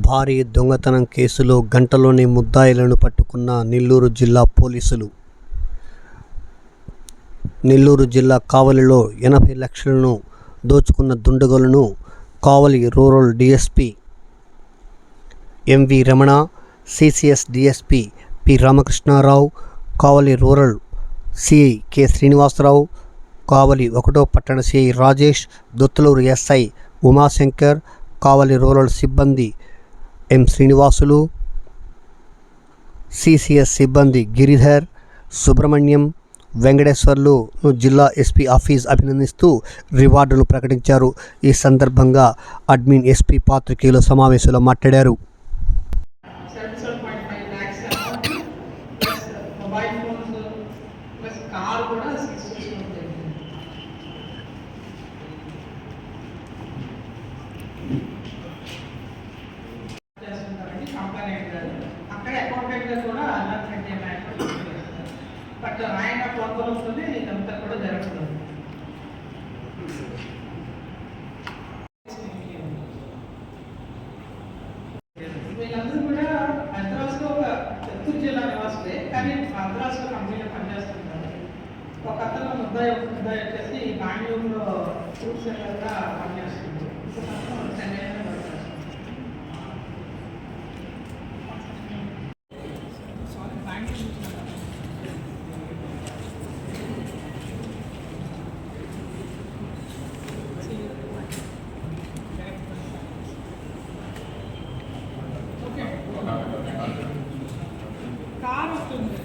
భారీ దొంగతనం కేసులో గంటలోనే ముద్దాయిలను పట్టుకున్న నెల్లూరు జిల్లా పోలీసులు. నెల్లూరు జిల్లా కావలిలో 80 లక్షలను దోచుకున్న దుండగులను Kavali rural DSP MV Ramana, CCS DSP P Ramakrishna Rao, Kavali rural CI K Srinivasa Rao, Kavali 1వ పట్టణ CI Rajesh, Dottaluru SI Umashankar, Kavali rural సిబ్బంది ఎం శ్రీనివాసులు, సిసిఎస్ సిబ్బంది గిరిధర్, సుబ్రహ్మణ్యం, వెంకటేశ్వర్లు జిల్లా ఎస్పీ ఆఫీస్ అభినందిస్తూ రివార్డులు ప్రకటించారు. ఈ సందర్భంగా అడ్మిన్ ఎస్పీ పాత్రికేయుల సమావేశంలో మాట్లాడారు. అక్కడ అకౌంటెంట్గా కూడా అన్నట్టు బట్ ఆయన ప్రోత్సాహంతోనే ఇదంతా కూడా జరుగుతుంది. వీళ్ళందరూ కూడా మద్రాసులో ఒక చిత్తూరు జిల్లా నివాసులే, కానీ మద్రాసులో కంపెనీలో పనిచేస్తుంటారు. ఒక అతను ముద్దాయి వచ్చేసి బెంగళూరులో ఫుడ్ సెంటర్గా పనిచేస్తుంది. చెన్నైలో కార్ వస్తుంది.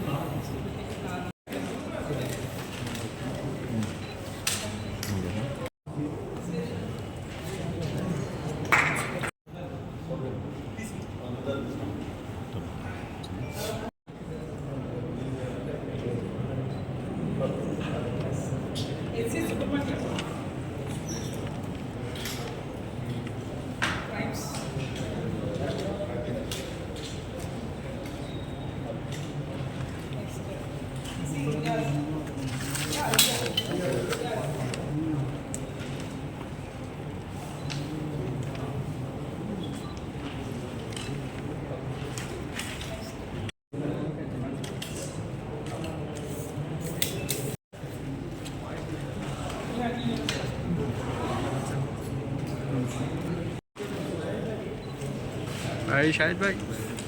भाई शाहिद भाई